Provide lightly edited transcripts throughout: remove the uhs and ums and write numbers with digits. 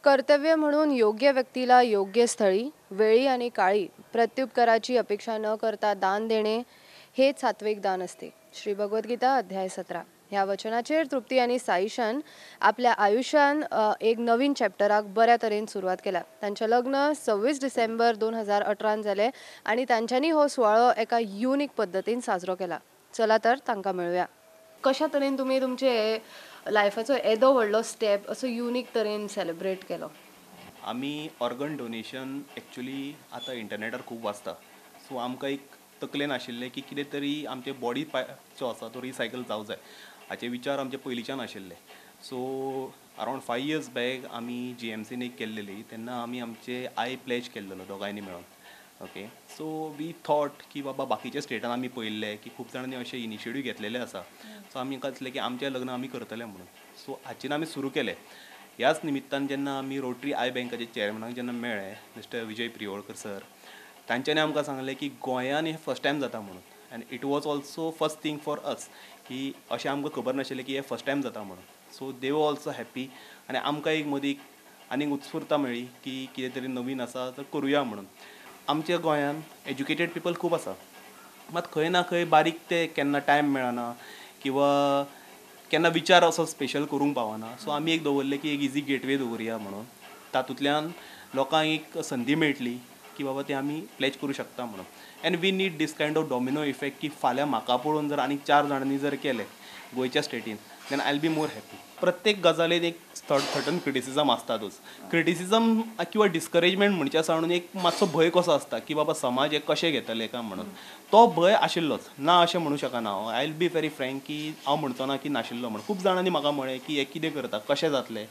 कर्तव्य म्हणून योग्य व्यक्तीला योग्य स्थळी, वेळी आणि काळी प्रत्युत्तराची अपेक्षा न करता दान देणे हेच सात्विक दान असते. श्री भगवद्गीता अध्याय 17. ह्या वचनाचेर तृप्ती आणि साईशान आपल्या आयुष्यान एक नवीन चॅप्टराक बऱ्या तरेन सुरवात केला. तांचें लग्न 26 डिसेंबर 2018 जालें आणि तांच्यांनी हो सुवाळो एका युनिक पद्दतीन साजरो केला. चला तर तांकां मेळुया. कशा तरेन तुमी तुमचे लायफाचो येदो व्हडलो स्टेप असो युनिक तरेन सेलिब्रेट केलो? आमी ऑर्गन डोनेशन एक्चुली आतां इंटरनेटार खूब वाचता, सो आमकां एक तकलेन आशिल्लें की कितें तरी आमचे बॉडी जो आसा तो रिसायकल जावंक जाय हाचे विचार आमचे पयलींच्यान आशिल्ले. सो अरावंड 5 years बॅक आमी GMCन एक केल्लेली, तेन्ना आमी आमचे आय प्लेज केल्लो दोगांयनी मेळोन. ओके, सो वी थॉट की बाबा बाकीच्या स्टेटान आमी पळयल्लें की खूब जाणांनी अशे इनिशिएटीव घेतलेले आसा. सो आमकां दिसलें की आमचें लग्न आमी करतले म्हणून. सो हाचेर आमी सुरू केलें. ह्याच निमित्तान जेन्ना आमी रोटरी आय बँकाचे चेअरमॅनाक जेन्ना मेळ्ळे, मिस्टर विजय प्रियोळकर सर, तांच्यांनी आमकां सांगलें की गोंयान हें फर्स्ट टायम जाता म्हणून. And it was also first thing for us की अशें आमकां खबर नाशिल्लें की हें फर्स्ट टायम जाता म्हणून. सो दे वर ऑल्सो हॅप्पी आनी आमकां एक मदीं आनीक उत्सुकता मेळ्ळी की कितें तरी नवीन आसा तर करुया म्हणून. आमच्या गोंयान एज्युकेटेड पीपल खूब आसा, मात खंय ना खंय बारीक ते केन्ना टायम मेळना किंवा केन्ना विचार असो स्पेशल करूंक पावना. सो आमी एक दवरलें की एक इजी गेटवे दवरुया म्हणून. तातूंतल्यान लोकांक एक संदी मेळटली की बाबा ते आमी प्लेज करूं शकता म्हणून. And we need this kind of domino effect की फाल्यां म्हाका पळोवन जर आनीक 4 जाणांनी जर केलें गोंयच्या स्टेटीन, then I will be more happy. प्रत्येक गजालीन एक सर्टन क्रिटिसिजम आसतातूच. क्रिटिसिजम किंवा डिस्करेजमेंट म्हणच्या सावून एक मातसो भंय कसो आसता की बाबा समाज एक कशें घेतले काय म्हणून. तो भंय आशिल्लोच ना अशें म्हणूं शकना हांव. आय विल बी व्हेरी फ्रँक की हांव म्हणचो ना की नाशिल्लो म्हणून. खूब जाणांनी म्हाका म्हळें की हे कितें करता, कशें जातलें.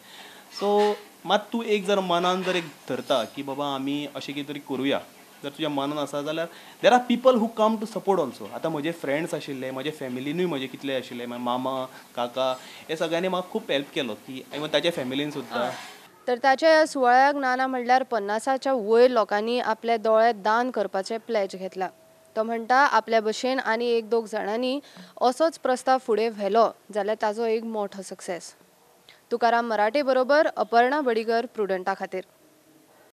सो मात तूं एक जर मनान जर एक धरता की बाबा आमी अशें कितें तरी करुया, जर तुज्या मनान आसा जाल्यार there are people who come to support also. आतां म्हजे फ्रेंड्स आशिल्ले, म्हजे फॅमिलीनूय म्हजे कितले आशिल्ले, मामा काका, हे सगळ्यांनी म्हाका खूब हेल्प केलो की इवन ताच्या फॅमिलीन सुद्दां. तर ताच्या सुवाळ्याक नाना म्हणल्यार 50च्या वयर लोकांनी आपले दोळे दान करपाचे प्लेज घेतला. तो म्हणटा आपल्या भशेन आनी 1-2 जाणांनी असोच प्रस्ताव फुडें व्हेलो जाल्यार ताजो एक मोठो सक्सेस. तुकाराम मराठे बरोबर अपर्णा बडिगर, प्रुडंटा खातीर.